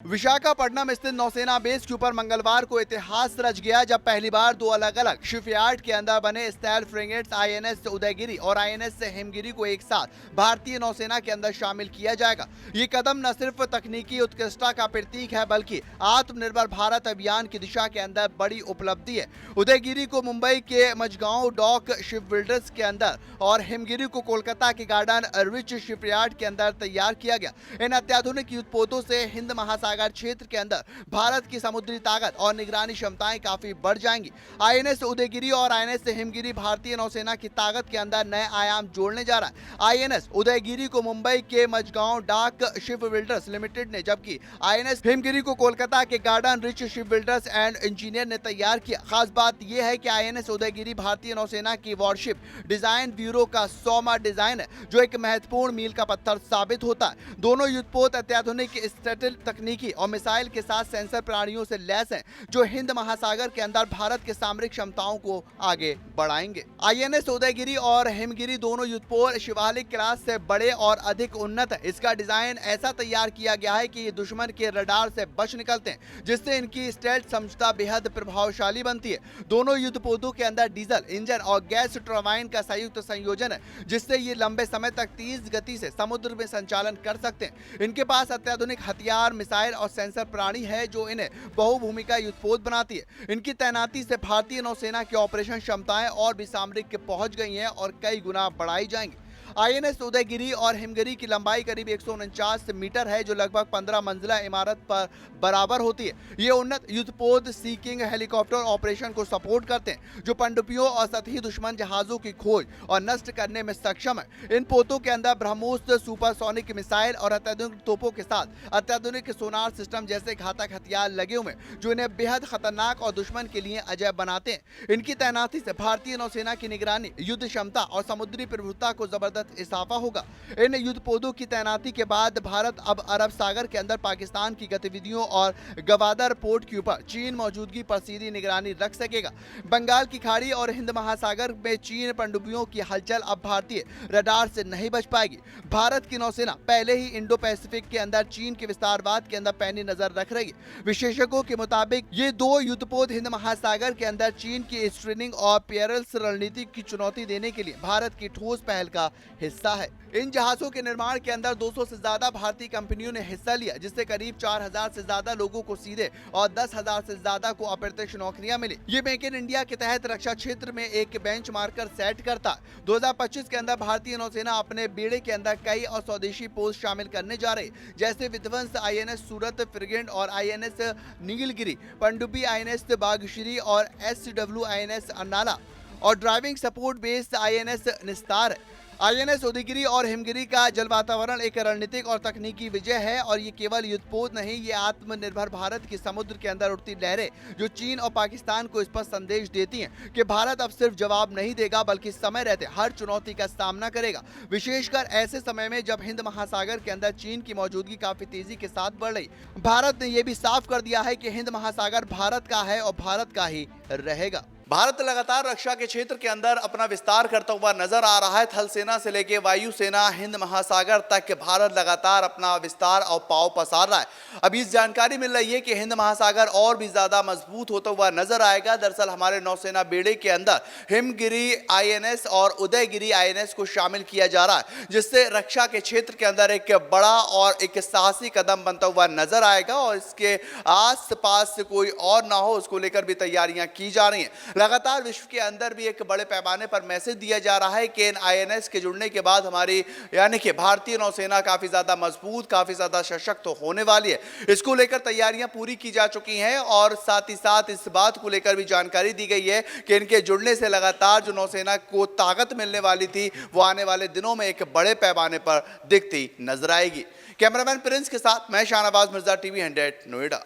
विशाखापट्टनम स्थित नौसेना बेस के ऊपर मंगलवार को इतिहास रच गया जब पहली बार दो अलग अलग शिपयार्ड के अंदर बने स्टाइल फ्रिगेट्स आईएनएस उदयगिरी और आईएनएस हिमगिरी को एक साथ भारतीय नौसेना के अंदर शामिल किया जाएगा। ये कदम न सिर्फ तकनीकी उत्कृष्टता का प्रतीक है बल्कि आत्मनिर्भर भारत अभियान की दिशा के अंदर बड़ी उपलब्धि है। उदयगिरी को मुंबई के मझगांव डॉक शिप बिल्डर्स के अंदर और हिमगिरी को कोलकाता के गार्डन रिच शिपयार्ड के अंदर तैयार किया गया। इन अत्याधुनिक युद्धपोतों से हिंद महासागर क्षेत्र के अंदर भारत की समुद्री ताकत और निगरानी क्षमताएं काफी बढ़ जाएंगी। आईएनएस उदयगिरी और आईएनएस हिमगिरी भारतीय नौसेना की ताकत के अंदर नए आयाम जोड़ने जा रहा है। आईएनएस उदयगिरी को मुंबई के मझगांव डाक शिप बिल्डर्स लिमिटेड ने, जबकि आईएनएस हिमगिरी को कोलकाता के garden rich ship builders and engineer ने तैयार किया। खास बात यह है कि आईएनएस उदयगिरी भारतीय नौसेना की वॉरशिप डिजाइन ब्यूरो का 100वां डिजाइन है, जो एक महत्वपूर्ण मील का पत्थर साबित होता है। दोनों युद्धपोत अत्याधुनिक स्टेटल तकनीकी और मिसाइल के साथ सेंसर प्रणालियों से लैस हैं, जो हिंद महासागर के अंदर भारत के सामरिक क्षमताओं को आगे बढ़ाएंगे। आईएनएस उदयगिरी और हिमगिरी दोनों युद्धपोत शिवालिक क्लास से बड़े और अधिक उन्नत है। इसका डिजाइन ऐसा तैयार किया गया है कि ये दुश्मन के रडार से बच निकलते हैं, जिससे इनकी स्टेल्थ क्षमता बेहद प्रभावशाली बनती है। दोनों युद्धपोतों के अंदर डीजल इंजन और गैस टरबाइन का संयुक्त संयोजन है, जिससे ये लंबे समय तक तेज गति से समुद्र में संचालन कर सकते हैं। इनके पास अत्याधुनिक हथियार, मिसाइल और सेंसर प्रणाली है, जो इन्हें बहुभूमिका युद्धपोत बनाती है। इनकी तैनाती से भारतीय नौसेना की ऑपरेशन क्षमताएं और भी सामरिक पहुंच गई हैं और कई गुना बढ़ाई जाएंगी। आईएनएस उदयगिरी और हिमगिरी की लंबाई करीब 149 मीटर है, जो लगभग 15 मंजिला इमारत पर बराबर होती है। ये उन्नत युद्धपोत सी किंग हेलीकॉप्टर ऑपरेशन को सपोर्ट करते हैं, जो पनडुब्बियों और सतही दुश्मन जहाजों की खोज और नष्ट करने में सक्षम है। इन पोतों के अंदर ब्रह्मोस सुपरसोनिक मिसाइल और अत्याधुनिक तोपों के साथ अत्याधुनिक सोनार सिस्टम जैसे घातक हथियार लगे हुए हैं, जो इन्हें बेहद खतरनाक और दुश्मन के लिए अजय बनाते हैं। इनकी तैनाती से भारतीय नौसेना की निगरानी, युद्ध क्षमता और समुद्री प्रभुत्ता को जबरदस्त इजाफा होगा। इन युद्धपोतों की तैनाती के बाद भारत अब अरब सागर के अंदर पाकिस्तान की गतिविधियों और गवादर पोर्ट के ऊपर चीन मौजूदगी पर सीधी निगरानी रख सकेगा। बंगाल की खाड़ी और हिंद महासागर में चीन पनडुब्बियों की हलचल अब भारतीय रडार से नहीं बच पाएगी। भारत की नौसेना पहले ही इंडो पैसिफिक के अंदर चीन के विस्तारवाद के अंदर पैनी नजर रख रही है। विशेषज्ञों के मुताबिक ये दो युद्धपोत हिंद महासागर के अंदर चीन की स्ट्रेनिंग और पेयरल्स रणनीति की चुनौती देने के लिए भारत की ठोस पहल का हिस्सा है। इन जहाजों के निर्माण के अंदर 200 से ज्यादा भारतीय कंपनियों ने हिस्सा लिया, जिससे करीब 4000 से ज्यादा लोगों को सीधे और 10,000 से ज्यादा को अप्रत्यक्ष नौकरियां मिली। ये मेक इन इंडिया के तहत रक्षा क्षेत्र में एक बेंच मार्कर सेट करता है। 2025 के अंदर भारतीय नौसेना अपने बेड़े के अंदर कई और स्वदेशी पोस्ट शामिल करने जा रही, जैसे विध्वंस आईएनएस सूरत फ्रिगेट और आईएनएस नीलगिरी, पनडुब्बी आईएनएस बागश्री और एसडब्ल्यू आईएनएस अन्नाला और ड्राइविंग सपोर्ट बेस्ड आईएनएस निस्तार है। आईएनएस उदयगिरी और हिमगिरी का जल वातावरण एक रणनीतिक और तकनीकी विजय है, और ये केवल युद्धपोत नहीं, ये आत्मनिर्भर भारत की समुद्र के अंदर उठती लहरें, जो चीन और पाकिस्तान को इस पर संदेश देती हैं कि भारत अब सिर्फ जवाब नहीं देगा बल्कि समय रहते हर चुनौती का सामना करेगा। विशेषकर ऐसे समय में जब हिंद महासागर के अंदर चीन की मौजूदगी काफी तेजी के साथ बढ़ रही। भारत ने यह भी साफ कर दिया है कि हिंद महासागर भारत का है और भारत का ही रहेगा। भारत लगातार रक्षा के क्षेत्र के अंदर अपना विस्तार करता हुआ नजर आ रहा है। थल सेना से लेकर वायु सेना, हिंद महासागर तक भारत लगातार अपना विस्तार और पांव पसार रहा है। अब इस जानकारी मिल रही है कि हिंद महासागर और भी ज्यादा मजबूत होता हुआ नजर आएगा। दरअसल हमारे नौसेना बेड़े के अंदर हिमगिरी आईएनएस और उदयगिरी आईएनएस को शामिल किया जा रहा है, जिससे रक्षा के क्षेत्र के अंदर एक बड़ा और एक साहसी कदम बनता हुआ नजर आएगा, और इसके आस पास कोई और ना हो, उसको लेकर भी तैयारियां की जा रही हैं। लगातार विश्व के अंदर भी एक बड़े पैमाने पर मैसेज दिया जा रहा है कि इन आईएनएस के जुड़ने के बाद हमारी यानी कि भारतीय नौसेना काफी ज्यादा मजबूत, काफी ज्यादा सशक्त होने वाली है। इसको लेकर तैयारियां पूरी की जा चुकी हैं, और साथ ही साथ इस बात को लेकर भी जानकारी दी गई है कि इनके जुड़ने से लगातार जो नौसेना को ताकत मिलने वाली थी, वो आने वाले दिनों में एक बड़े पैमाने पर दिखती नजर आएगी। कैमरामैन प्रिंस के साथ मैं शाहनवाज मिर्जा, टीवी 100 नोएडा।